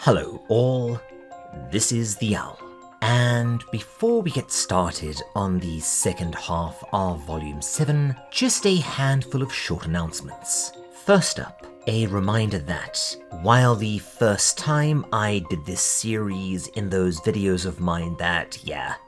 Hello all, this is the Owl, and before we get started on the second half of Volume 7, just a handful of short announcements. First up, a reminder that, while the first time I did this series in those videos of mine that,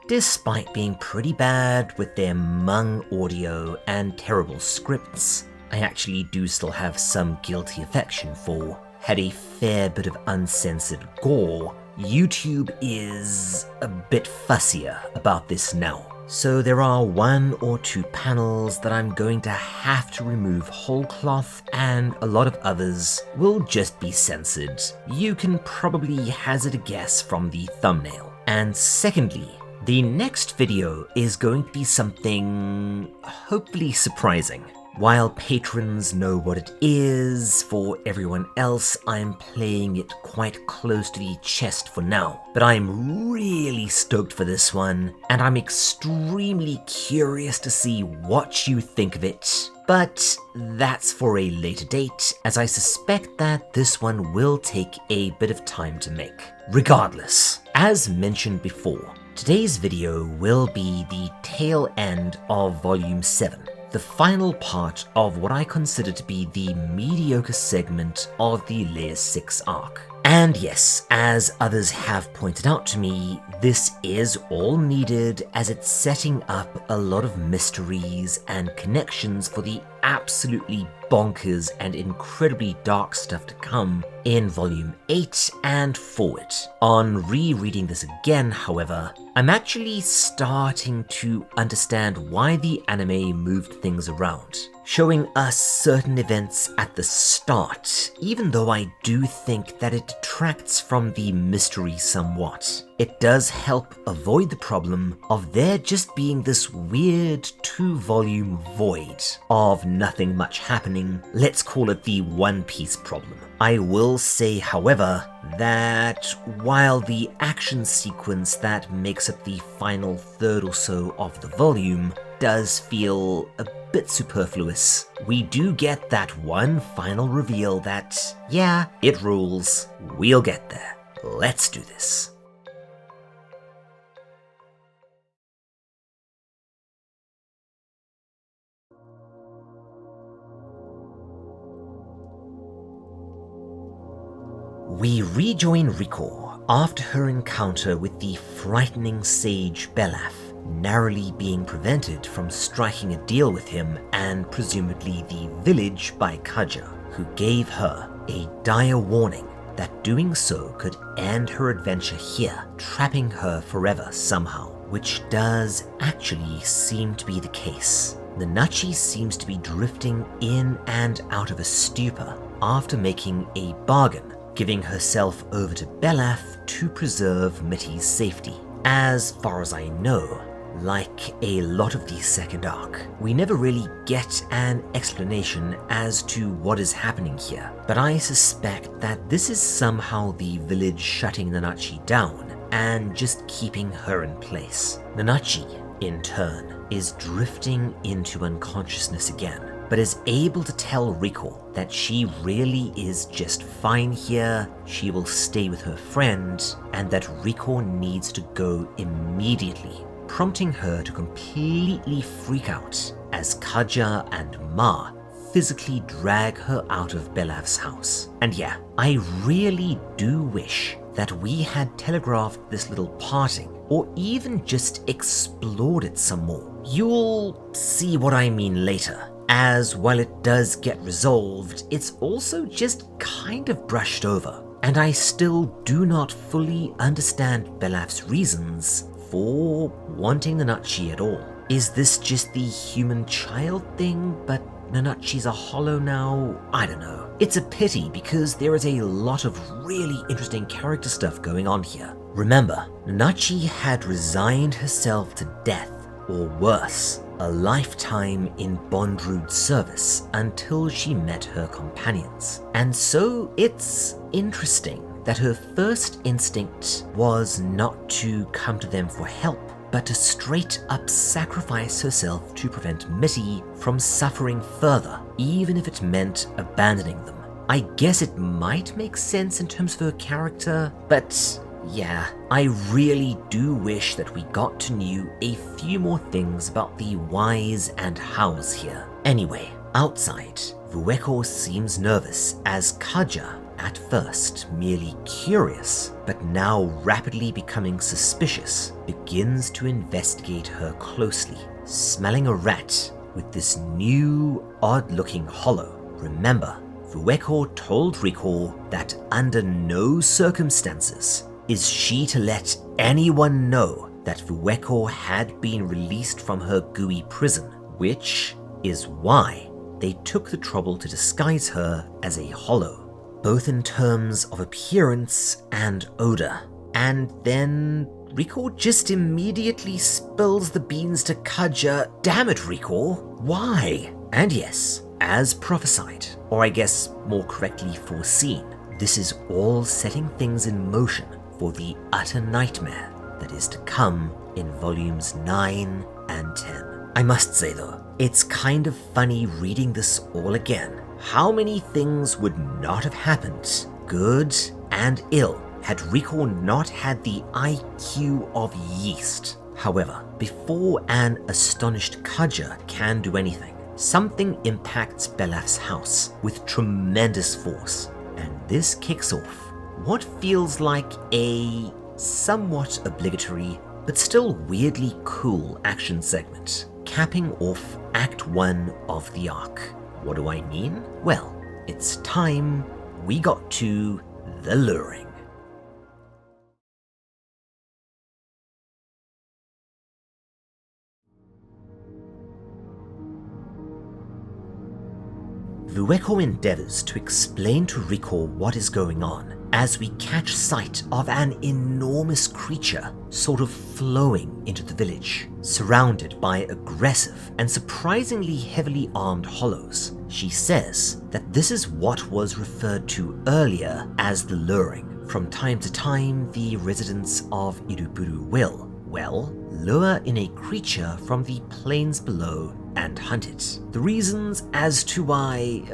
despite being pretty bad with their mung audio and terrible scripts, I actually do still have some guilty affection for, had a fair bit of uncensored gore, YouTube is a bit fussier about this now. So there are 1 or 2 panels that I'm going to have to remove whole cloth, and a lot of others will just be censored. You can probably hazard a guess from the thumbnail. And secondly, the next video is going to be something hopefully surprising. While patrons know what it is, for everyone else I'm playing it quite close to the chest for now. But I'm really stoked for this one, and I'm extremely curious to see what you think of it. But that's for a later date, as I suspect that this one will take a bit of time to make. Regardless, as mentioned before, today's video will be the tail end of Volume 7. The final part of what I consider to be the mediocre segment of the Layer 6 arc. And yes, as others have pointed out to me, this is all needed as it's setting up a lot of mysteries and connections for the absolutely bonkers and incredibly dark stuff to come in Volume 8 and forward. On rereading this again, however, I'm actually starting to understand why the anime moved things around, showing us certain events at the start, even though I do think that it detracts from the mystery somewhat. It does help avoid the problem of there just being this weird 2-volume void of nothing much happening. Let's call it the One Piece problem. I will say, however, that while the action sequence that makes up the final third or so of the volume does feel a bit superfluous, we do get that one final reveal that, it rules. We'll get there. Let's do this. We rejoin Riko after her encounter with the frightening sage Belaf, narrowly being prevented from striking a deal with him and presumably the village by Kaja, who gave her a dire warning that doing so could end her adventure here, trapping her forever somehow, which does actually seem to be the case. Nanachi seems to be drifting in and out of a stupor after making a bargain, giving herself over to Belaf to preserve Mitty's safety. As far as I know, like a lot of the second arc, we never really get an explanation as to what is happening here, but I suspect that this is somehow the village shutting Nanachi down and just keeping her in place. Nanachi, in turn, is drifting into unconsciousness again, but is able to tell Riko that she really is just fine here, she will stay with her friend, and that Riko needs to go immediately, prompting her to completely freak out as Kaja and Ma physically drag her out of Belaf's house. And I really do wish that we had telegraphed this little parting, or even just explored it some more. You'll see what I mean later, as while it does get resolved, it's also just kind of brushed over, and I still do not fully understand Belaf's reasons for wanting Nanachi at all. Is this just the human child thing, but Nanachi's a hollow now? I don't know. It's a pity because there is a lot of really interesting character stuff going on here. Remember, Nanachi had resigned herself to death, or worse, a lifetime in Bondrude's service until she met her companions. And so it's interesting that her first instinct was not to come to them for help, but to straight up sacrifice herself to prevent Mitty from suffering further, even if it meant abandoning them. I guess it might make sense in terms of her character, but yeah, I really do wish that we got to know a few more things about the whys and hows here. Anyway, outside, Vueko seems nervous as Kaja, at first merely curious, but now rapidly becoming suspicious, begins to investigate her closely, smelling a rat with this new, odd-looking hollow. Remember, Vueko told Riko that under no circumstances is she to let anyone know that Vueko had been released from her gooey prison, which is why they took the trouble to disguise her as a hollow, both in terms of appearance and odor. And then Riko just immediately spills the beans to Kaja. Damn it, Riko, why? And yes, as prophesied, or I guess more correctly foreseen, this is all setting things in motion for the utter nightmare that is to come in volumes 9 and 10. I must say though, it's kind of funny reading this all again. How many things would not have happened, good and ill, had Riko not had the IQ of yeast? However, before an astonished Kaja can do anything, something impacts Belaf's house with tremendous force, and this kicks off what feels like a somewhat obligatory but still weirdly cool action segment, capping off Act 1 of the arc. What do I mean? Well, it's time we got to the luring. Vueko endeavors to explain to Riko what is going on as we catch sight of an enormous creature sort of flowing into the village, surrounded by aggressive and surprisingly heavily armed hollows. She says that this is what was referred to earlier as the luring. From time to time, the residents of Iruburu will, well, lure in a creature from the plains below and hunt it. The reasons as to why,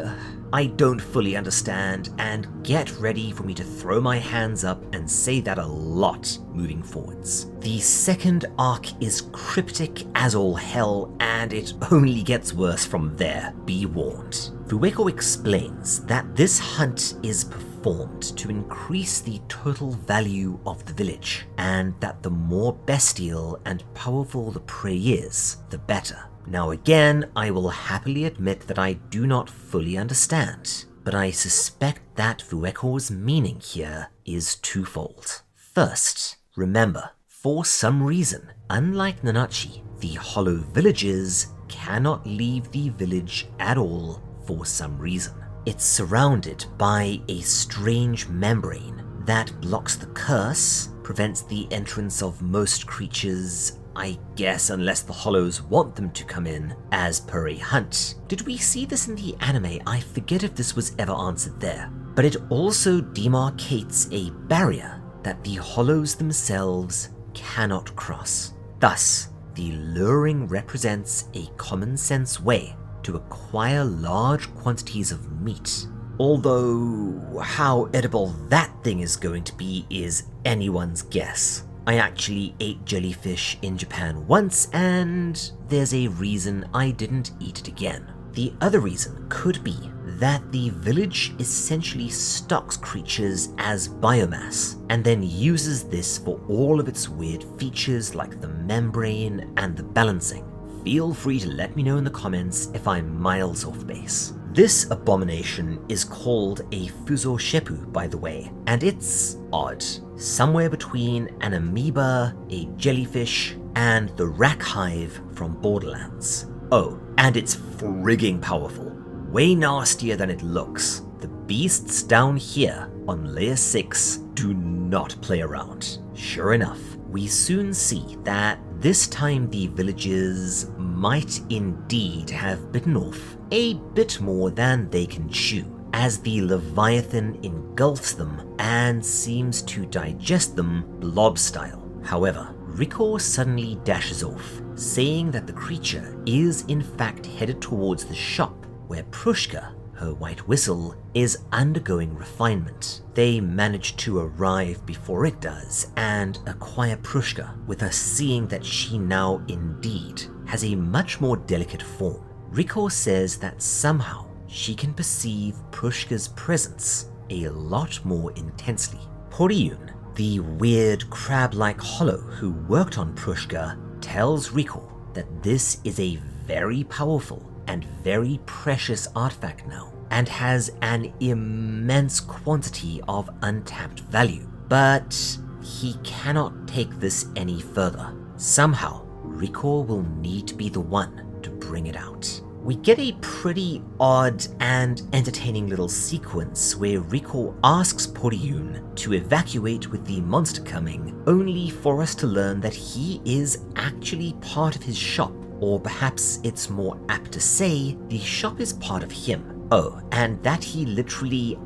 I don't fully understand, and get ready for me to throw my hands up and say that a lot moving forwards. The second arc is cryptic as all hell, and it only gets worse from there, be warned. Vueko explains that this hunt is performed to increase the total value of the village, and that the more bestial and powerful the prey is, the better. Now again, I will happily admit that I do not fully understand, but I suspect that Vueko's meaning here is twofold. First, remember, for some reason, unlike Nanachi, the hollow villagers cannot leave the village at all for some reason. It's surrounded by a strange membrane that blocks the curse, prevents the entrance of most creatures, I guess unless the hollows want them to come in, as per a hunt. Did we see this in the anime? I forget if this was ever answered there. But it also demarcates a barrier that the hollows themselves cannot cross. Thus, the luring represents a common sense way to acquire large quantities of meat. Although, how edible that thing is going to be is anyone's guess. I actually ate jellyfish in Japan once, and there's a reason I didn't eat it again. The other reason could be that the village essentially stocks creatures as biomass, and then uses this for all of its weird features like the membrane and the balancing. Feel free to let me know in the comments if I'm miles off base. This abomination is called a Fuzo Sheppu, by the way, and it's odd. Somewhere between an amoeba, a jellyfish, and the rack hive from Borderlands. Oh, and it's frigging powerful. Way nastier than it looks. The beasts down here on layer 6 do not play around. Sure enough, we soon see that this time the villagers might indeed have bitten off a bit more than they can chew, as the Leviathan engulfs them and seems to digest them blob style. However, Riko suddenly dashes off, saying that the creature is in fact headed towards the shop where Prushka, her her white whistle, is undergoing refinement. They manage to arrive before it does and acquire Prushka, with us seeing that she now indeed has a much more delicate form. Riko says that somehow she can perceive Prushka's presence a lot more intensely. Poriyun, the weird crab-like hollow who worked on Prushka, tells Riko that this is a very powerful and very precious artifact now, and has an immense quantity of untapped value. But he cannot take this any further. Somehow, Riko will need to be the one to bring it out. We get a pretty odd and entertaining little sequence where Riko asks Poriyun to evacuate with the monster coming, only for us to learn that he is actually part of his shop. Or perhaps it's more apt to say the shop is part of him. Oh, and that he literally,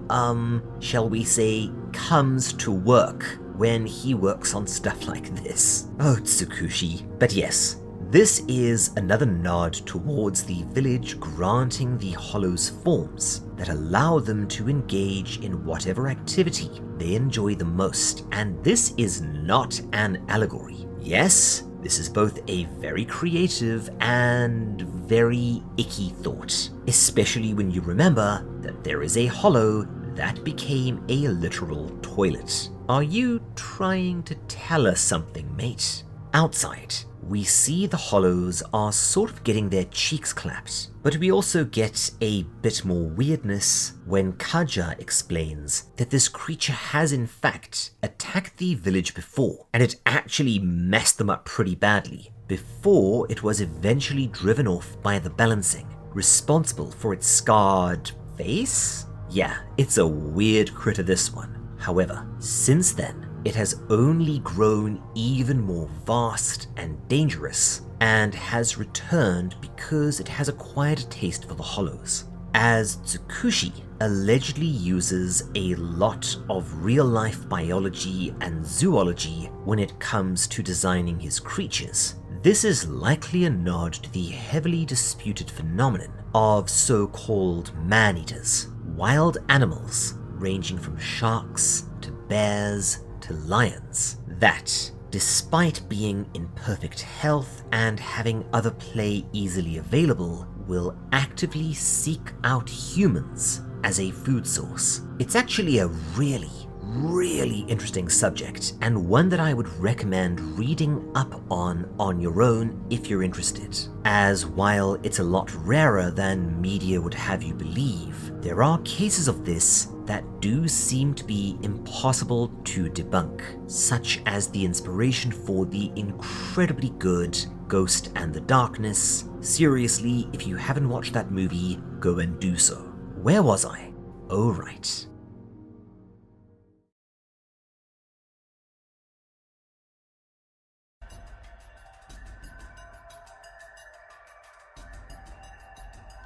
shall we say, comes to work when he works on stuff like this. Oh, Tsukushi. But yes, this is another nod towards the village granting the hollows forms that allow them to engage in whatever activity they enjoy the most, and this is not an allegory. Yes, this is both a very creative and very icky thought, especially when you remember that there is a hollow that became a literal toilet. Are you trying to tell us something, mate? Outside, we see the hollows are sort of getting their cheeks clapped, but we also get a bit more weirdness when Kaja explains that this creature has in fact attacked the village before, and it actually messed them up pretty badly before it was eventually driven off by the balancing, responsible for its scarred face? Yeah, it's a weird critter, this one. However, since then, it has only grown even more vast and dangerous, and has returned because it has acquired a taste for the hollows. As Tsukushi allegedly uses a lot of real-life biology and zoology when it comes to designing his creatures, this is likely a nod to the heavily disputed phenomenon of so-called man-eaters, wild animals ranging from sharks to bears to lions, that, despite being in perfect health and having other prey easily available, will actively seek out humans as a food source. It's actually a really interesting subject, and one that I would recommend reading up on your own if you're interested, as while it's a lot rarer than media would have you believe, there are cases of this that do seem to be impossible to debunk, such as the inspiration for the incredibly good Ghost and the Darkness. Seriously, if you haven't watched that movie, go and do so. Where was I? Oh, right.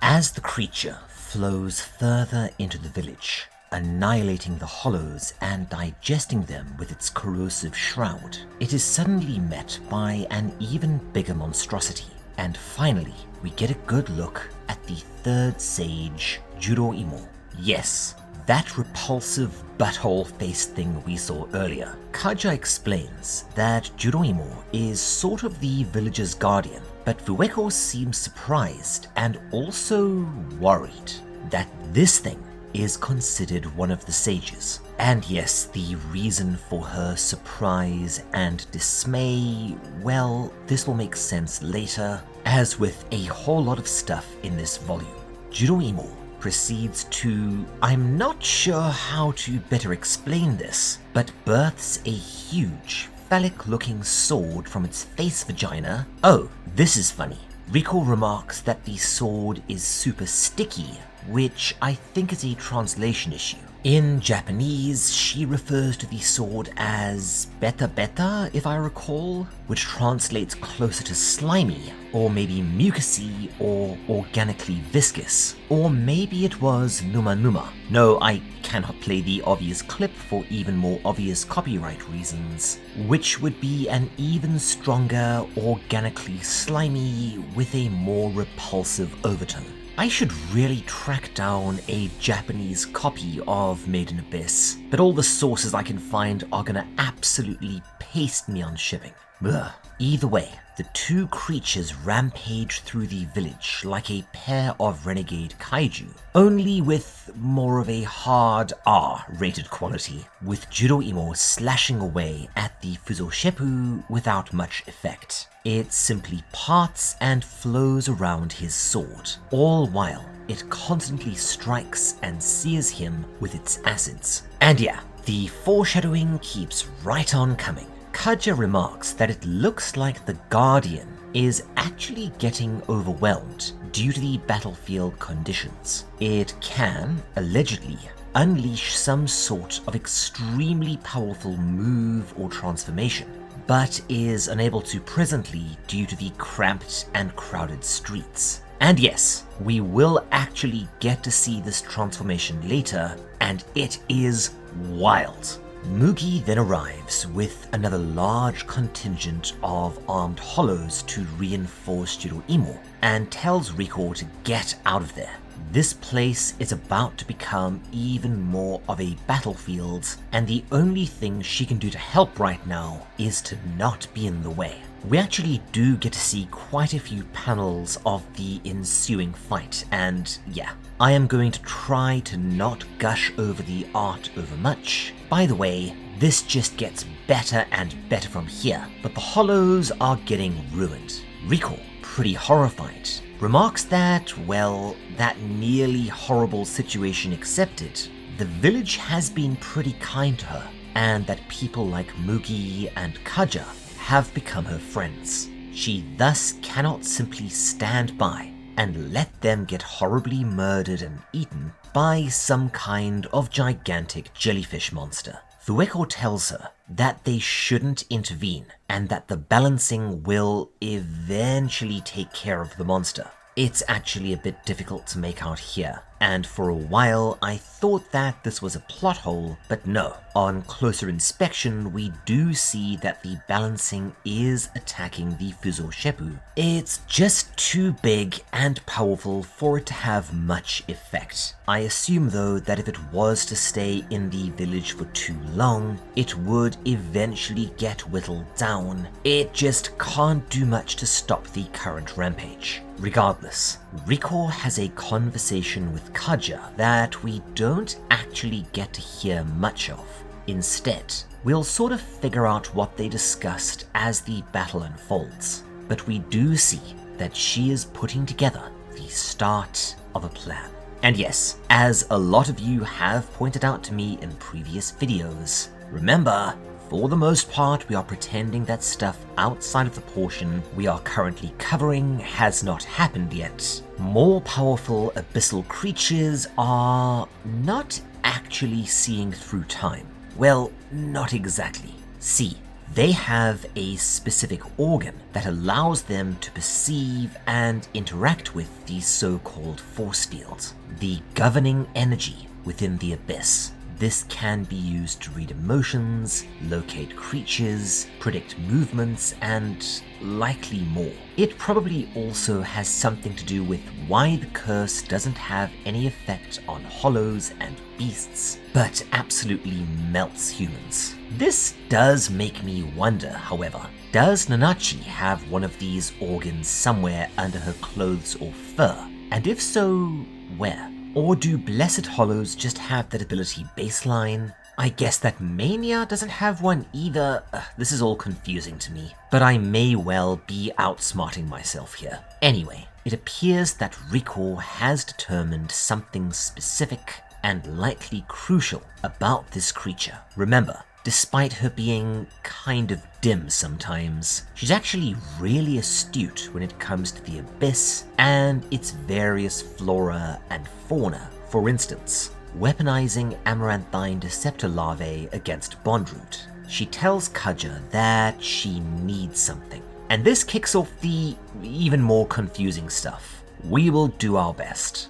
As the creature flows further into the village, annihilating the hollows and digesting them with its corrosive shroud, it is suddenly met by an even bigger monstrosity. And finally, we get a good look at the third sage, Juroimo. Yes, that repulsive butthole-faced thing we saw earlier. Kaja explains that Juroimo is sort of the village's guardian, but Fueko seems surprised and also worried that this thing is considered one of the sages. And yes, the reason for her surprise and dismay, well, this will make sense later. As with a whole lot of stuff in this volume, Juroimo proceeds to, I'm not sure how to better explain this, but births a huge phallic-looking sword from its face vagina. Oh, this is funny. Riko remarks that the sword is super sticky, which I think is a translation issue. In Japanese, she refers to the sword as beta, if I recall, which translates closer to slimy, or maybe mucousy, or organically viscous. Or maybe it was numa. No, I cannot play the obvious clip for even more obvious copyright reasons, which would be an even stronger, organically slimy, with a more repulsive overtone. I should really track down a Japanese copy of Made in Abyss, but all the sources I can find are gonna absolutely paste me on shipping. Ugh. Either way, the two creatures rampage through the village like a pair of renegade kaiju, only with more of a hard R-rated quality, with Jiroimo slashing away at the Fuzoshepu without much effect. It simply parts and flows around his sword, all while it constantly strikes and sears him with its acids. And yeah, the foreshadowing keeps right on coming. Kaja remarks that it looks like the Guardian is actually getting overwhelmed due to the battlefield conditions. It can, allegedly, unleash some sort of extremely powerful move or transformation, but is unable to presently due to the cramped and crowded streets. And yes, we will actually get to see this transformation later, and it is wild. Mugi then arrives with another large contingent of armed hollows to reinforce Jiroimo and tells Riko to get out of there. This place is about to become even more of a battlefield, and the only thing she can do to help right now is to not be in the way. We actually do get to see quite a few panels of the ensuing fight, and yeah, I am going to try to not gush over the art over much. By the way, this just gets better and better from here, but the hollows are getting ruined. Riko, pretty horrified, remarks that, well, that nearly horrible situation accepted, the village has been pretty kind to her, and that people like Mugi and Kaja have become her friends. She thus cannot simply stand by and let them get horribly murdered and eaten by some kind of gigantic jellyfish monster. Fueko tells her that they shouldn't intervene and that the balancing will eventually take care of the monster. It's actually a bit difficult to make out here, and for a while I thought that this was a plot hole, but no. On closer inspection, we do see that the balancing is attacking the Fuzoshepu. It's just too big and powerful for it to have much effect. I assume though that if it was to stay in the village for too long, it would eventually get whittled down. It just can't do much to stop the current rampage. Regardless, Riko has a conversation with Kaja that we don't actually get to hear much of. Instead, we'll sort of figure out what they discussed as the battle unfolds, but we do see that she is putting together the start of a plan. And yes, as a lot of you have pointed out to me in previous videos, remember, for the most part, we are pretending that stuff outside of the portion we are currently covering has not happened yet. More powerful abyssal creatures are not actually seeing through time. Well, not exactly. See, they have a specific organ that allows them to perceive and interact with the so-called force field, the governing energy within the abyss. This can be used to read emotions, locate creatures, predict movements, and likely more. It probably also has something to do with why the curse doesn't have any effect on hollows and beasts, but absolutely melts humans. This does make me wonder, however, does Nanachi have one of these organs somewhere under her clothes or fur? And if so, where? Or do Blessed Hollows just have that ability baseline? I guess that Mania doesn't have one either. This is all confusing to me, but I may well be outsmarting myself here. Anyway, it appears that Riko has determined something specific and likely crucial about this creature. Remember, despite her being kind of dim sometimes, she's actually really astute when it comes to the abyss and its various flora and fauna. For instance, weaponizing amaranthine deceptor larvae against Bondroot. She tells Kaja that she needs something, and this kicks off the even more confusing stuff. We will do our best.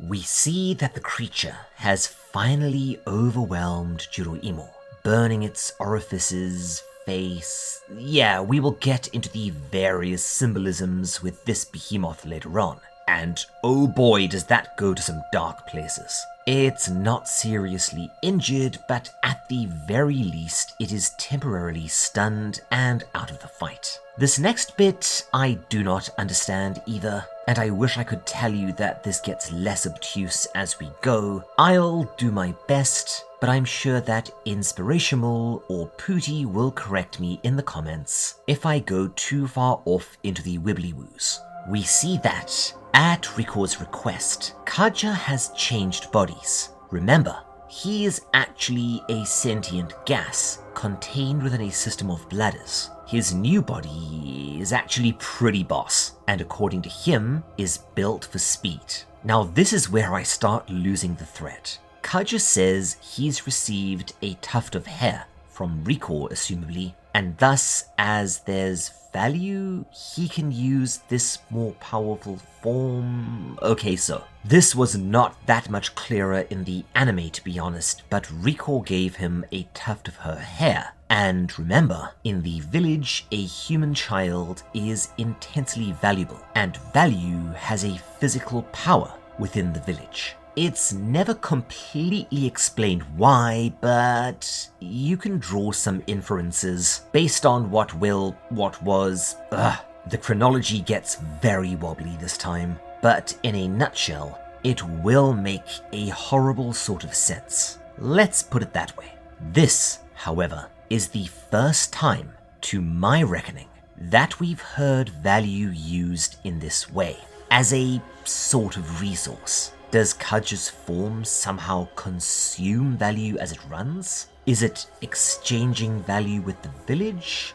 We see that the creature has finally overwhelmed Jiroimo, burning its orifices, face. Yeah, we will get into the various symbolisms with this behemoth later on. And oh boy, does that go to some dark places. It's not seriously injured, but at the very least, it is temporarily stunned and out of the fight. This next bit, I do not understand either, and I wish I could tell you that this gets less obtuse as we go. I'll do my best, but I'm sure that Inspirational or Pooty will correct me in the comments if I go too far off into the wibbly-woos. We see that, at Riko's request, Kaja has changed bodies. Remember, he is actually a sentient gas contained within a system of bladders. His new body is actually pretty boss, and according to him, is built for speed. Now this is where I start losing the thread. Kaja says he's received a tuft of hair from Riko, assumably, and thus, as there's value, he can use this more powerful form. Okay, so this was not that much clearer in the anime, to be honest, but Riko gave him a tuft of her hair. And remember, in the village, a human child is intensely valuable, and value has a physical power within the village. It's never completely explained why, but you can draw some inferences based on what was. The chronology gets very wobbly this time, but in a nutshell, it will make a horrible sort of sense. Let's put it that way. This, however, is the first time, to my reckoning, that we've heard value used in this way, as a sort of resource. Does Kaja's form somehow consume value as it runs? Is it exchanging value with the village?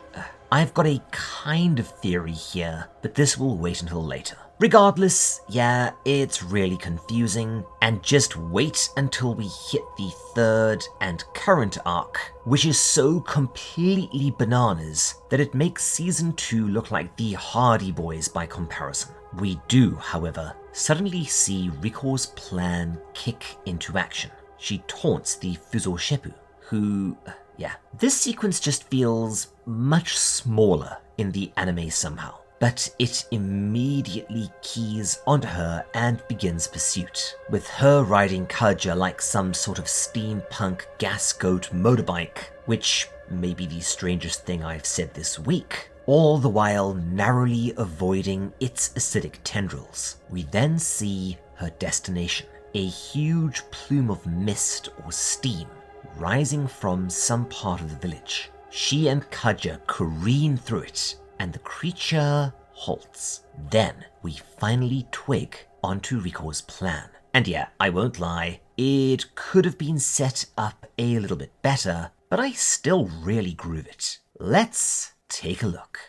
I've got a kind of theory here, but this will wait until later. Regardless, yeah, it's really confusing, and just wait until we hit the third and current arc, which is so completely bananas that it makes Season 2 look like the Hardy Boys by comparison. We do, however, suddenly see Riko's plan kick into action. She taunts the Fuzoshepu, who, this sequence just feels much smaller in the anime somehow, but it immediately keys onto her and begins pursuit, with her riding Kaja like some sort of steampunk Gasgoat motorbike, which may be the strangest thing I've said this week, all the while narrowly avoiding its acidic tendrils. We then see her destination, a huge plume of mist or steam rising from some part of the village. She and Kaja careen through it, and the creature halts. Then we finally twig onto Riko's plan. And yeah, I won't lie, it could have been set up a little bit better, but I still really groove it. Let's take a look.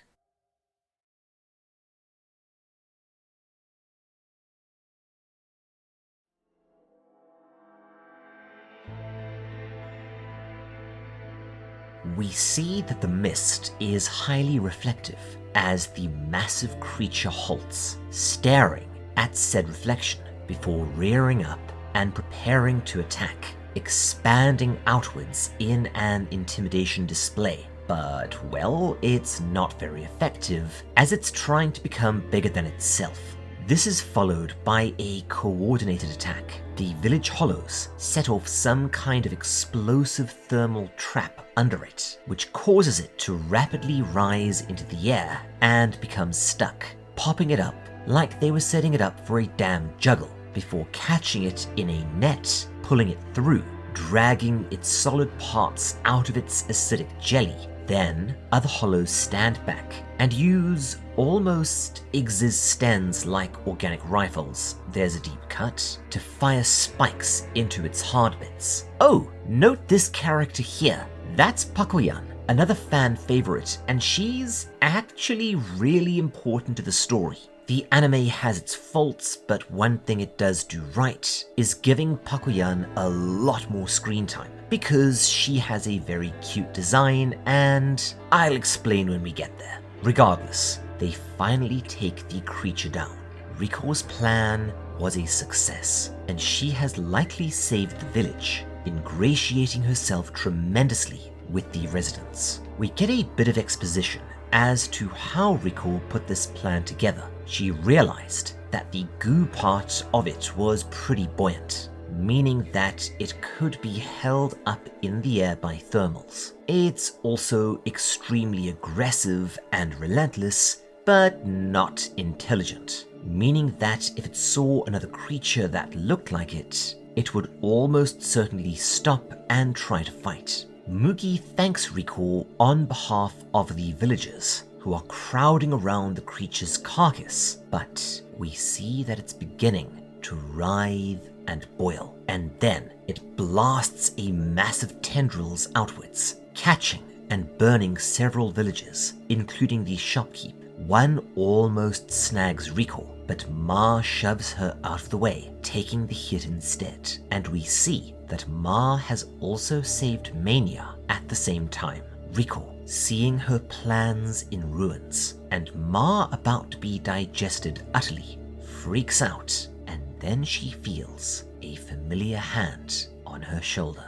We see that the mist is highly reflective as the massive creature halts, staring at said reflection before rearing up and preparing to attack, expanding outwards in an intimidation display. But, well, it's not very effective as it's trying to become bigger than itself. This is followed by a coordinated attack. The village hollows set off some kind of explosive thermal trap under it, which causes it to rapidly rise into the air and become stuck, popping it up like they were setting it up for a damn juggle, before catching it in a net, pulling it through, dragging its solid parts out of its acidic jelly. Then, other hollows stand back and use almost existence-like organic rifles, there's a deep cut, to fire spikes into its hard bits. Oh, note this character here. That's Pakoyan, another fan favorite, and she's actually really important to the story. The anime has its faults, but one thing it does do right is giving Pakoyan a lot more screen time, because she has a very cute design, and I'll explain when we get there. Regardless, they finally take the creature down. Riko's plan was a success, and she has likely saved the village, ingratiating herself tremendously with the residents. We get a bit of exposition as to how Riko put this plan together. She realized that the goo part of it was pretty buoyant, meaning that it could be held up in the air by thermals. It's also extremely aggressive and relentless, but not intelligent, meaning that if it saw another creature that looked like it, it would almost certainly stop and try to fight. Mugi thanks Riko on behalf of the villagers who are crowding around the creature's carcass, but we see that it's beginning to writhe and boil, and then it blasts a massive tendrils outwards, catching and burning several villagers, including the shopkeep. One almost snags Riko, but Ma shoves her out of the way, taking the hit instead, and we see that Ma has also saved Mania at the same time. Riko, seeing her plans in ruins, and Ma about to be digested utterly, freaks out, and then she feels a familiar hand on her shoulder.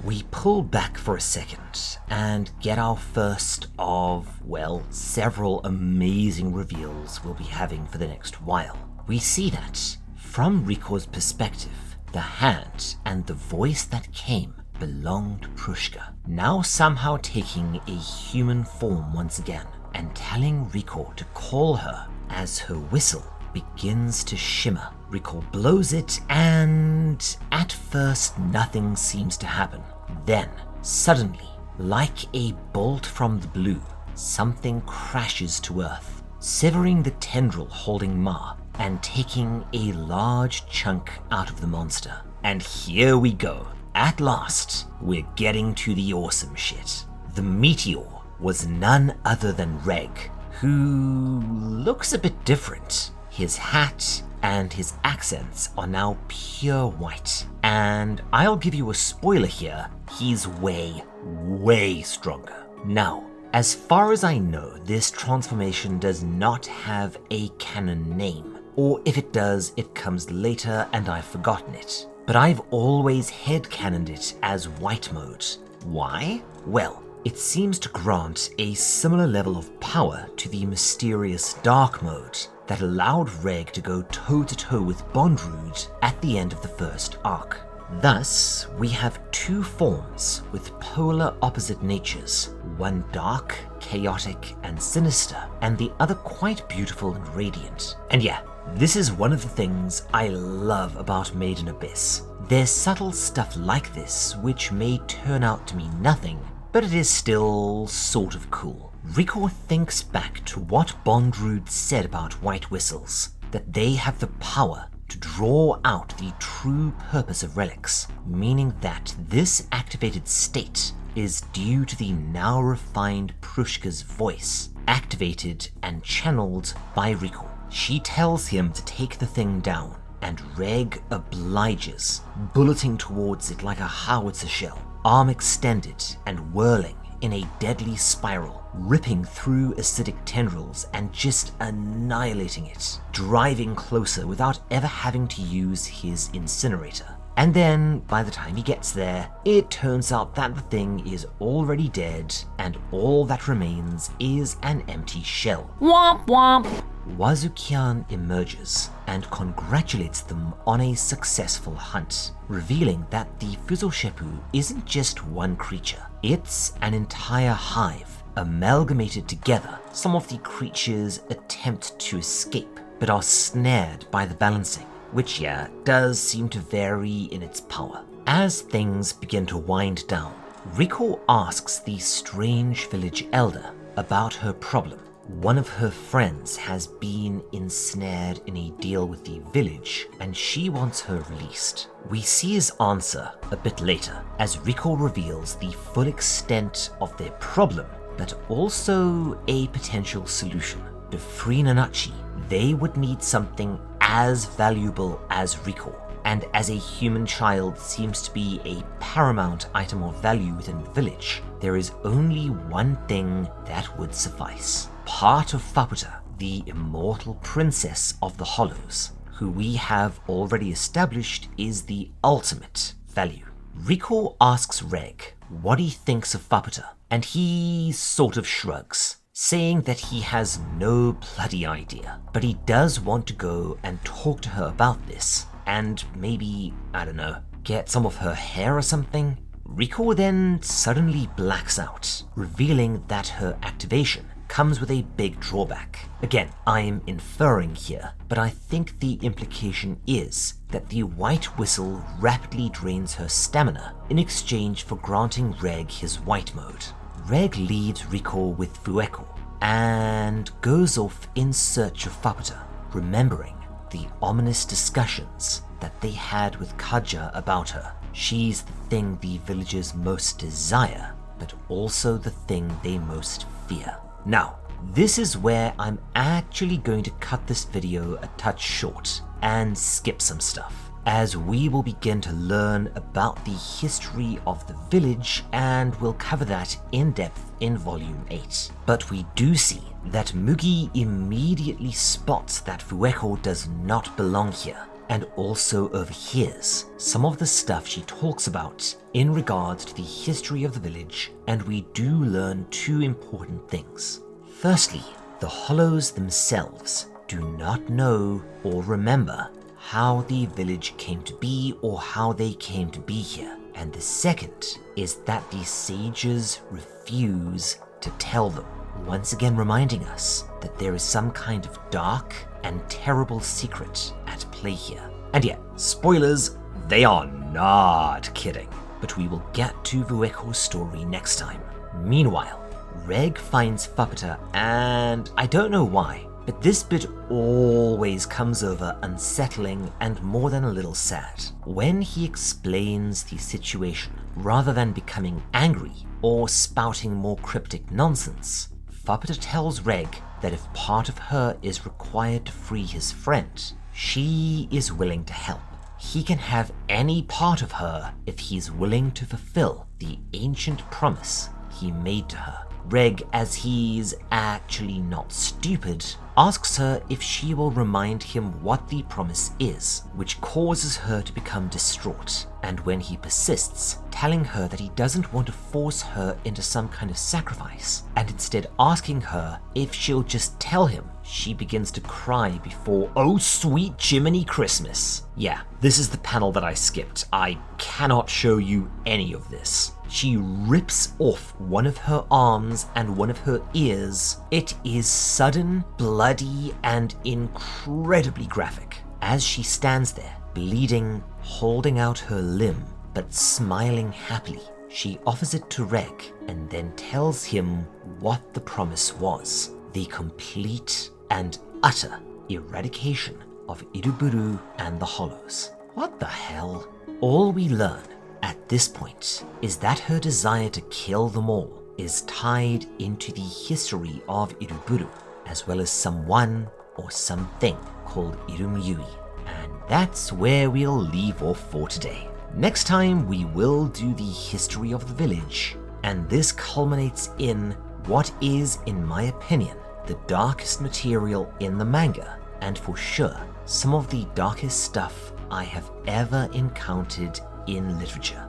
We pull back for a second and get our first of, well, several amazing reveals we'll be having for the next while. We see that, from Riko's perspective, the hand and the voice that came belonged to Prushka, now somehow taking a human form once again and telling Riko to call her as her whistle begins to shimmer. Riko blows it, and at first nothing seems to happen. Then, suddenly, like a bolt from the blue, something crashes to earth, severing the tendril holding Ma and taking a large chunk out of the monster. And here we go. At last, we're getting to the awesome shit. The meteor was none other than Reg, who looks a bit different. His hat and his accents are now pure white. And I'll give you a spoiler here, he's way, way stronger. Now, as far as I know, this transformation does not have a canon name, or if it does, it comes later and I've forgotten it. But I've always headcanoned it as white mode. Why? Well, it seems to grant a similar level of power to the mysterious dark mode that allowed Reg to go toe-to-toe with Bondrewd at the end of the first arc. Thus, we have two forms with polar opposite natures, one dark, chaotic, and sinister, and the other quite beautiful and radiant. And yeah, this is one of the things I love about Made in Abyss. There's subtle stuff like this which may turn out to mean nothing, but it is still sort of cool. Riko thinks back to what Bondrewd said about white whistles, that they have the power to draw out the true purpose of relics, meaning that this activated state is due to the now refined Prushka's voice, activated and channeled by Riko. She tells him to take the thing down, and Reg obliges, bulleting towards it like a howitzer shell, arm extended and whirling in a deadly spiral, ripping through acidic tendrils and just annihilating it, driving closer without ever having to use his incinerator. And then, by the time he gets there, it turns out that the thing is already dead, and all that remains is an empty shell. Womp womp! Wazukian emerges and congratulates them on a successful hunt, revealing that the Fuzoshepu isn't just one creature, it's an entire hive, amalgamated together. Some of the creatures attempt to escape, but are snared by the balancing, which does seem to vary in its power. As things begin to wind down, Riko asks the strange village elder about her problem. One of her friends has been ensnared in a deal with the village, and she wants her released. We see his answer a bit later, as Riko reveals the full extent of their problem, but also a potential solution. To free Nanachi, they would need something as valuable as Riko, and as a human child seems to be a paramount item of value within the village, there is only one thing that would suffice. Part of Faputa, the immortal princess of the Hollows, who we have already established is the ultimate value. Riko asks Reg what he thinks of Faputa, and he sort of shrugs, saying that he has no bloody idea, but he does want to go and talk to her about this, and maybe, I don't know, get some of her hair or something. Riko then suddenly blacks out, revealing that her activation comes with a big drawback. Again, I'm inferring here, but I think the implication is that the white whistle rapidly drains her stamina in exchange for granting Reg his white mode. Reg leaves Riko with Fueko and goes off in search of Faputa, remembering the ominous discussions that they had with Kaja about her. She's the thing the villagers most desire, but also the thing they most fear. Now, this is where I'm actually going to cut this video a touch short and skip some stuff, as we will begin to learn about the history of the village, and we'll cover that in depth in Volume 8. But we do see that Mugi immediately spots that Fueko does not belong here, and also overhears some of the stuff she talks about in regards to the history of the village, and we do learn two important things. Firstly, the Hollows themselves do not know or remember how the village came to be or how they came to be here. And the second is that the sages refuse to tell them, once again reminding us that there is some kind of dark and terrible secret at play here. And yeah, spoilers, they are not kidding, but we will get to Fueko's story next time. Meanwhile, Reg finds Faputa, and I don't know why, but this bit always comes over unsettling and more than a little sad. When he explains the situation, rather than becoming angry or spouting more cryptic nonsense, Faputa tells Reg that if part of her is required to free his friend, she is willing to help. He can have any part of her if he's willing to fulfill the ancient promise he made to her. Reg, as he's actually not stupid, asks her if she will remind him what the promise is, which causes her to become distraught. And when he persists, telling her that he doesn't want to force her into some kind of sacrifice, and instead asking her if she'll just tell him, she begins to cry before, oh sweet Jiminy Christmas. Yeah, this is the panel that I skipped. I cannot show you any of this. She rips off one of her arms and one of her ears. It is sudden, bloody, and incredibly graphic. As she stands there, bleeding, holding out her limb, but smiling happily, she offers it to Reg and then tells him what the promise was: the complete and utter eradication of Iruburu and the Hollows. What the hell? All we learn at this point is that her desire to kill them all is tied into the history of Iruburu, as well as someone or something called Irumyui. And that's where we'll leave off for today. Next time we will do the history of the village, and this culminates in what is, in my opinion, the darkest material in the manga, and for sure, some of the darkest stuff I have ever encountered in literature.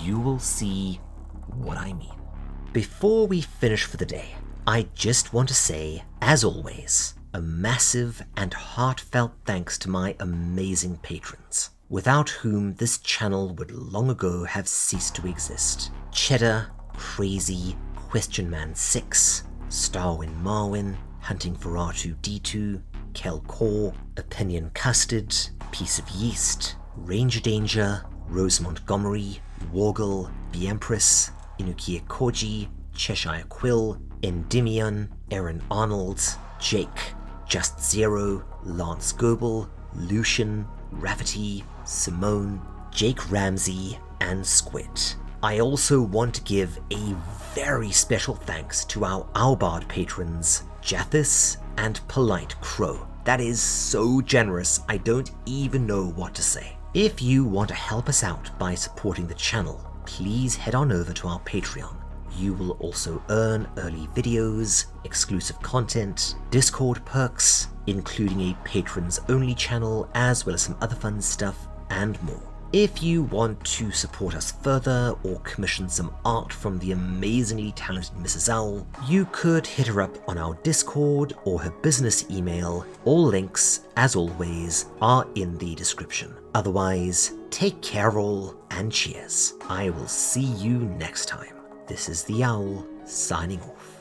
You will see what I mean. Before we finish for the day, I just want to say, as always, a massive and heartfelt thanks to my amazing patrons, without whom this channel would long ago have ceased to exist. Cheddar, Crazy, Question Man 6, Starwin Marwin, Hunting for R2D2, Kel Core, Opinion Custard, Piece of Yeast, Ranger Danger, Rose Montgomery, Wargle, The Empress, Inukia Koji, Cheshire Quill, Endymion, Aaron Arnold, Jake, Just Zero, Lance Goebel, Lucian, Rafferty, Simone, Jake Ramsey, and Squid. I also want to give a very special thanks to our Owlbard patrons, Jathis and Polite Crow. That is so generous, I don't even know what to say. If you want to help us out by supporting the channel, please head on over to our Patreon. You will also earn early videos, exclusive content, Discord perks, including a patrons-only channel, as well as some other fun stuff, and more. If you want to support us further or commission some art from the amazingly talented Mrs. Owl, you could hit her up on our Discord or her business email. All links, as always, are in the description. Otherwise, take care all, and cheers. I will see you next time. This is the Owl, signing off.